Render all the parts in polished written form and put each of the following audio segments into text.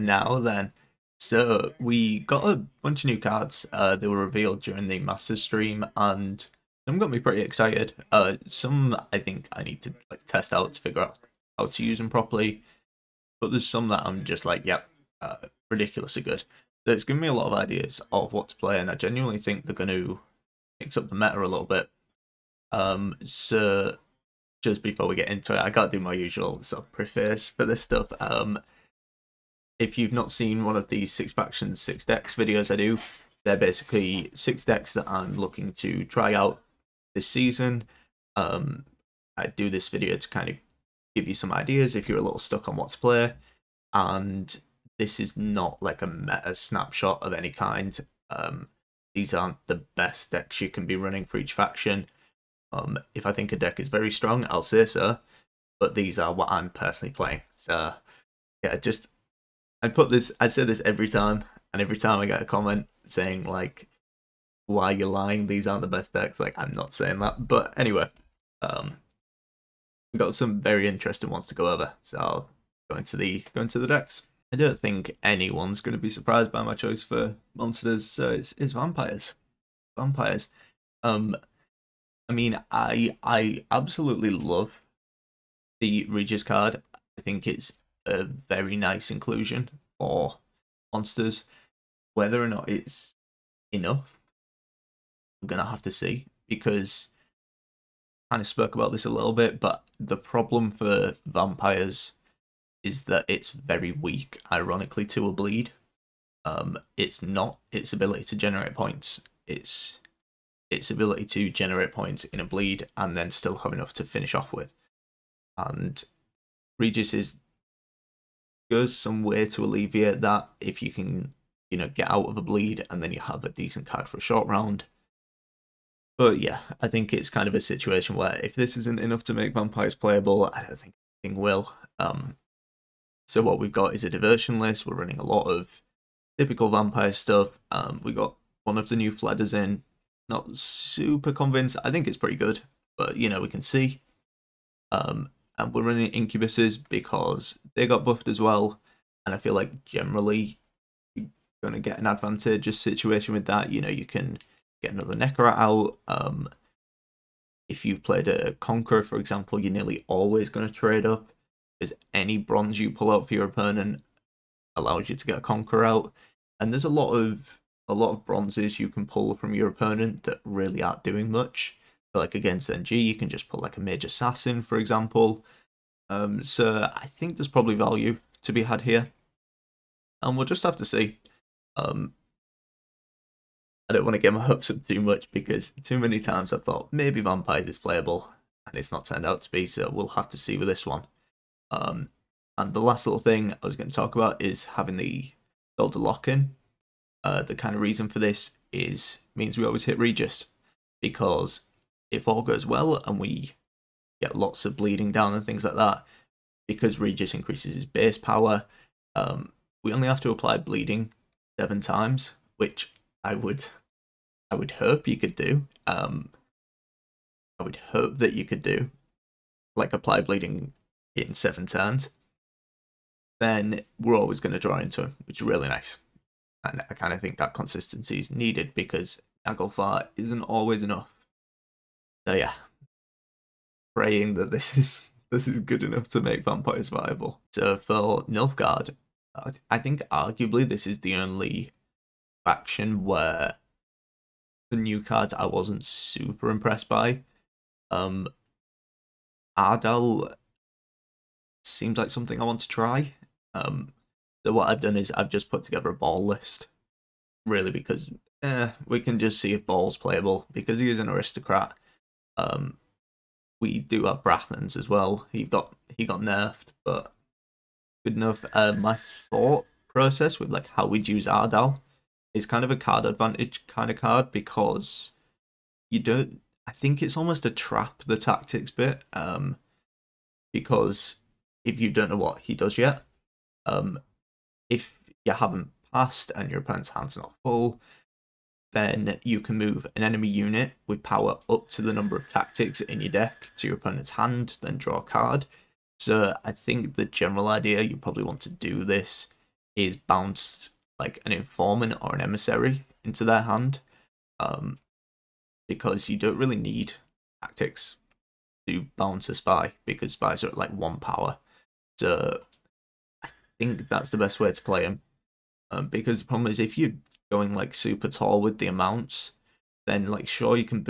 Now then, so we got a bunch of new cards. They were revealed during the master stream, and some got me pretty excited. Some I think I need to like test out to figure out how to use them properly. But there's some that I'm just like, yep, ridiculously good. So it's given me a lot of ideas of what to play, and I genuinely think they're going to mix up the meta a little bit. So just before we get into it, I gotta do my usual sort of preface for this stuff. If you've not seen one of these 6 factions, 6 decks videos I do, they're basically 6 decks that I'm looking to try out this season. I do this video to kind of give you some ideas if you're a little stuck on what to play, and this is not like a meta snapshot of any kind. These aren't the best decks you can be running for each faction. If I think a deck is very strong, I'll say so, but these are what I'm personally playing. So yeah, just I say this every time, and every time I get a comment saying like, why you're lying, these aren't the best decks, like I'm not saying that. But anyway, we've got some very interesting ones to go over, so I'll go into the decks. I don't think anyone's going to be surprised by my choice for monsters, so it's vampires. Vampires. I mean, I absolutely love the Regis card. I think it's a very nice inclusion for monsters. Whether or not it's enough, we're gonna have to see, because I kind of spoke about this a little bit, but the problem for vampires is that it's very weak, ironically, to a bleed. It's not its ability to generate points. It's its ability to generate points in a bleed and then still have enough to finish off with. And Regis goes some way to alleviate that if you can, you know, get out of a bleed and then you have a decent card for a short round. But yeah, I think it's kind of a situation where if this isn't enough to make vampires playable, I don't think anything will. So what we've got is a diversion list. We're running a lot of typical vampire stuff. We got one of the new Fledders in. Not super convinced. I think it's pretty good, but you know, we can see. And we're running incubuses because they got buffed as well, and I feel like generally you're going to get an advantageous situation with that. You know, you can get another Necro out. If you've played a Conqueror, for example, you're nearly always going to trade up, because any bronze you pull out for your opponent allows you to get a Conqueror out, and there's a lot of bronzes you can pull from your opponent that really aren't doing much. But like against NG, you can just pull like a Mage Assassin, for example. So I think there's probably value to be had here, and we'll just have to see. I don't want to get my hopes up too much, because too many times I've thought maybe Vampires is playable, and it's not turned out to be, so we'll have to see with this one. And the last little thing I was going to talk about is having the Soldier lock-in. The kind of reason for this means we always hit Regis, because if all goes well and we get lots of bleeding down and things like that, because Regis increases his base power, we only have to apply bleeding 7 times, which I would hope you could do. I would hope that you could do, like, apply bleeding in 7 turns. Then we're always going to draw into him, which is really nice. And I kind of think that consistency is needed, because Naglfar isn't always enough. So yeah, praying that this is good enough to make vampires viable. So for Nilfgaard, I think arguably this is the only faction where the new cards I wasn't super impressed by. Ardal seems like something I want to try. So what I've done is I've just put together a ball list, really, because we can just see if ball's playable, because he is an aristocrat. We do have Brathens as well. He got nerfed, but good enough. My thought process with like how we'd use Ardal is kind of a card advantage kind of card, because you don't. I think it's almost a trap, the tactics bit, because if you don't know what he does yet, if you haven't passed and your opponent's hand's not full, then you can move an enemy unit with power up to the number of tactics in your deck to your opponent's hand, then draw a card. So I think the general idea, you probably want to do this is bounced like an informant or an emissary into their hand, because you don't really need tactics to bounce a spy, because spies are at like 1 power. So I think that's the best way to play him. Because the problem is, if you're going like super tall with the amounts, then like sure you can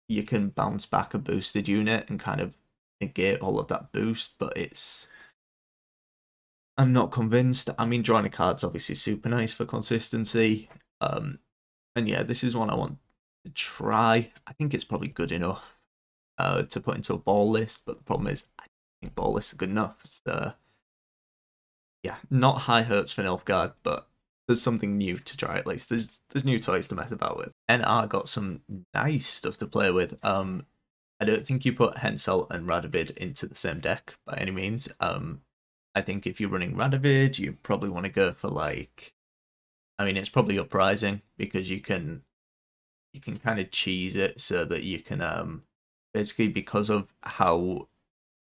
you can bounce back a boosted unit and kind of negate all of that boost, but I'm not convinced. I mean, drawing a card's obviously super nice for consistency. And yeah, this is one I want to try. I think it's probably good enough to put into a ball list, but the problem is I think ball lists are good enough. So yeah, not high hurts for Nilfgaard, but there's something new to try at least. There's new toys to mess about with. NR got some nice stuff to play with. I don't think you put Hensel and Radovid into the same deck by any means. I think if you're running Radovid, you probably want to go for like, I mean, it's probably Uprising, because you can kind of cheese it so that you can basically, because of how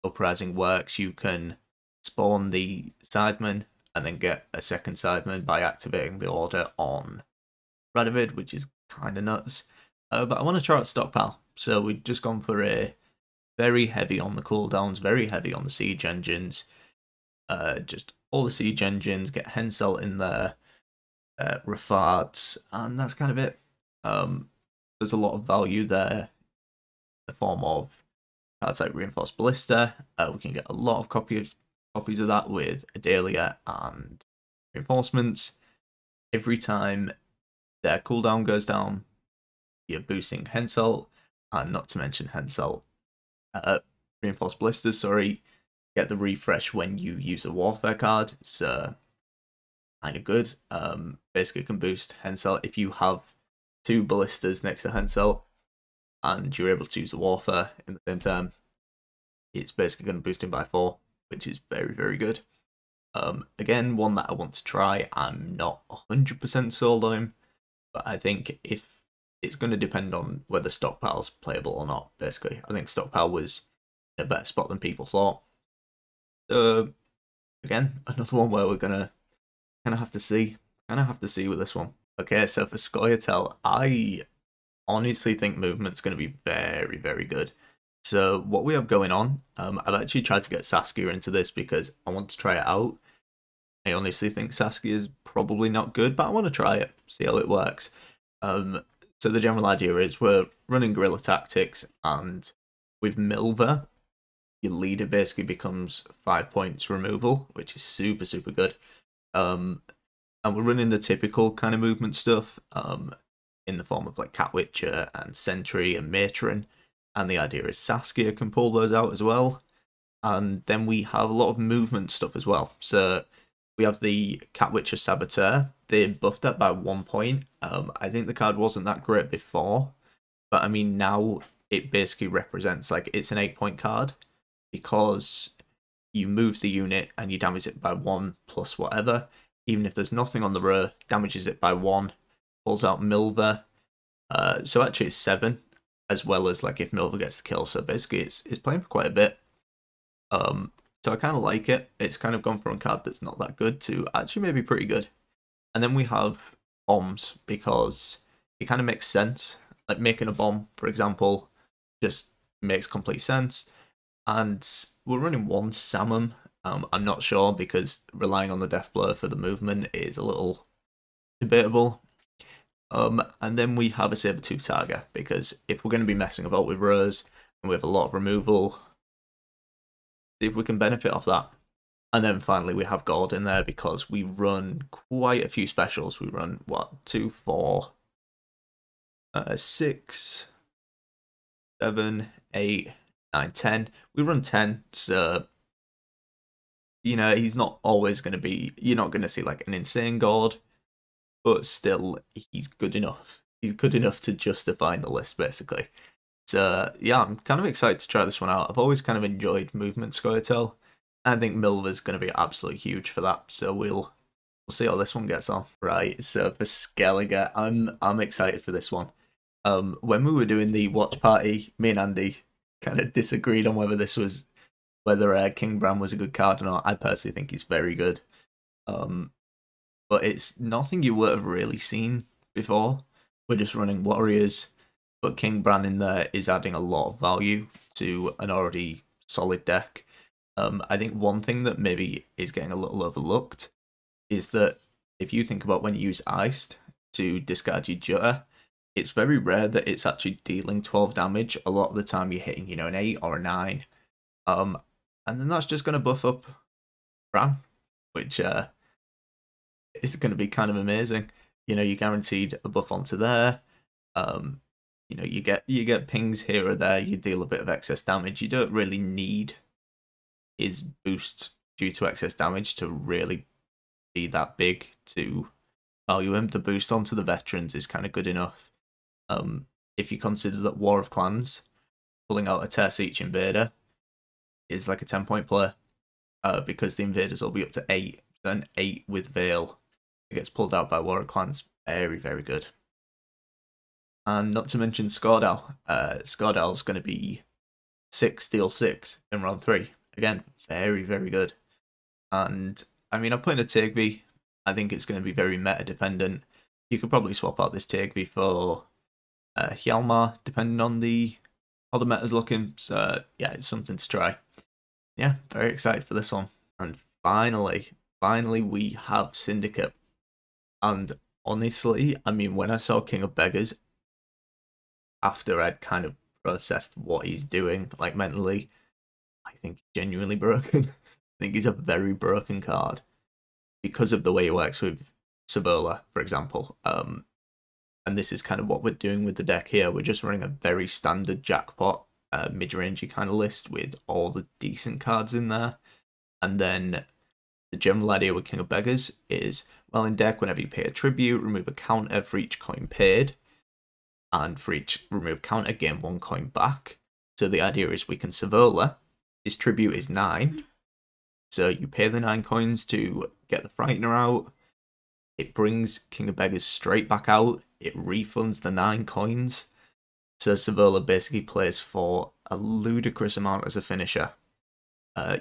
Uprising works, you can spawn the Sidemen and then get a second Sideman by activating the order on Radovid, which is kind of nuts. But I want to try out Stockpile, so we've just gone for a very heavy on the cooldowns, very heavy on the siege engines. Just all the siege engines, get Hensel in there, Rafards, and that's kind of it. There's a lot of value there in the form of cards like Reinforced Ballista. We can get a lot of copies of that with Adalia and Reinforcements. Every time their cooldown goes down, you're boosting Hensel, and not to mention Hensel, Reinforced Ballistas, sorry, get the refresh when you use a Warfare card, so kind of good. Basically can boost Hensel if you have 2 Ballistas next to Hensel, and you're able to use the Warfare in the same turn. It's basically going to boost him by 4, which is very, very good. Again, one that I want to try. I'm not 100% sold on him, but I think if it's going to depend on whether Stockpile's playable or not, basically. I think Stockpile was in a better spot than people thought. Again, another one where we're going to kind of have to see. With this one. Okay, so for Scoia'tael, I honestly think movement's going to be very, very good. So what we have going on, I've actually tried to get Saskia into this because I want to try it out. I honestly think Saskia is probably not good, but I want to try it, see how it works. So the general idea is we're running guerrilla tactics, and with Milva, your leader basically becomes 5 points removal, which is super, super good. And we're running the typical kind of movement stuff, in the form of like Catwitcher and Sentry and Matron. And the idea is Saskia can pull those out as well. And then we have a lot of movement stuff as well. So we have the Catwitcher Saboteur. They buffed that by 1 point. I think the card wasn't that great before, but I mean now it basically represents like it's an 8-point card, because you move the unit and you damage it by 1 plus whatever. Even if there's nothing on the row, damages it by 1, pulls out Milva. So actually it's 7, as well as like if Milva gets the kill. So basically it's playing for quite a bit. So I kind of like it. It's kind of gone from a card that's not that good to actually maybe pretty good. And then we have bombs, because it kind of makes sense. Like making a bomb, for example, just makes complete sense. And we're running 1 Samum. I'm not sure, because relying on the Death Blow for the movement is a little debatable. And then we have a Saber-Tooth Tiger, because if we're going to be messing about with rows and we have a lot of removal, see if we can benefit off that. And then finally we have Gord in there, because we run quite a few specials. We run, what, 2, 4, 6, 7, 8, 9, 10. We run 10, so you know, he's not always going to be, you're not going to see like an insane Gord, but still, he's good enough. He's good enough to justify the list, basically. So yeah, I'm kind of excited to try this one out. I've always kind of enjoyed movement Scoia'tael. I think Milva's going to be absolutely huge for that, so we'll see how this one gets on. Right, so for Skellige, I'm excited for this one. When we were doing the watch party, me and Andy kind of disagreed on whether King Bran was a good card or not. I personally think he's very good. but it's nothing you would have really seen before. We're just running warriors, but King Bran in there is adding a lot of value to an already solid deck. I think one thing that maybe is getting a little overlooked is that if you think about when you use Iced to discard your Jutta, it's very rare that it's actually dealing 12 damage. A lot of the time you're hitting, you know, an 8 or a 9. And then that's just going to buff up Bran, which is going to be kind of amazing. You know, you're guaranteed a buff onto there. You know, you get pings here or there, you deal a bit of excess damage. You don't really need his boost due to excess damage to really be that big to value him. The boost onto the veterans is kind of good enough. If you consider that War of Clans, pulling out a test each invader is like a 10-point play, because the invaders will be up to 8. Then 8 with Veil, it gets pulled out by War of Clans. Very, very good. And not to mention Skardal. Skardal's going to be 6 steal 6 in round 3. Again, very, very good. And I mean, I put in a Tigby. I think it's going to be very meta dependent. You could probably swap out this Tigby for Hjalmar, depending on how the meta's looking. So yeah, it's something to try. Yeah, very excited for this one. And finally we have Syndicate. And honestly, I mean, when I saw King of Beggars, after I'd kind of processed what he's doing, like mentally, I think he's genuinely broken. I think he's a very broken card because of the way he works with Sabola, for example. And this is kind of what we're doing with the deck here. We're just running a very standard jackpot, mid-rangey kind of list with all the decent cards in there. And then the general idea with King of Beggars is, well, in deck, whenever you pay a tribute, remove a counter for each coin paid. And for each remove counter, gain 1 coin back. So the idea is we can Sabola. His tribute is 9. So you pay the 9 coins to get the Frightener out. It brings King of Beggars straight back out. It refunds the 9 coins. So Sabola basically plays for a ludicrous amount as a finisher.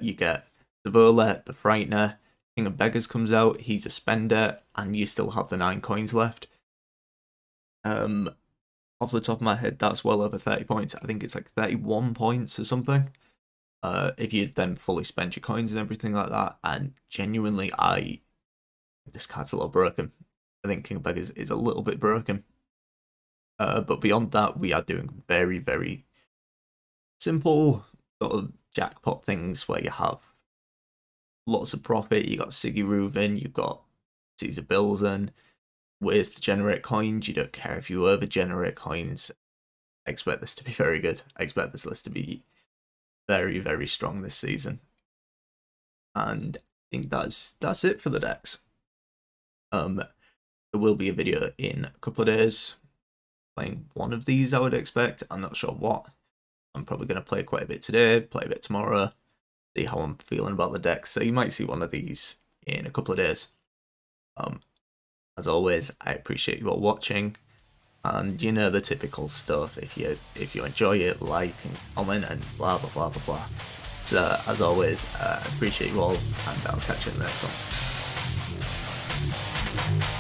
You get Sabola, the Frightener, King of Beggars comes out, he's a spender, and you still have the 9 coins left. Off the top of my head, that's well over 30 points. I think it's like 31 points or something. If you then fully spend your coins and everything like that. And genuinely, this card's a little broken. I think King of Beggars is a little bit broken. But beyond that, we are doing very, very simple sort of jackpot things where you have lots of profit. You got Siggy Reuven, you've got Caesar Bilzen, ways to generate coins. You don't care if you over generate coins. I expect this to be very good. I expect this list to be very, very strong this season. And I think that's it for the decks. There will be a video in a couple of days playing one of these, I would expect. I'm not sure what. I'm probably going to play quite a bit today, play a bit tomorrow, see how I'm feeling about the decks. So you might see one of these in a couple of days. As always, I appreciate you all watching, and you know the typical stuff. If you enjoy it, like and comment and blah blah blah blah blah. So as always, I appreciate you all, and I'll catch you in the next one.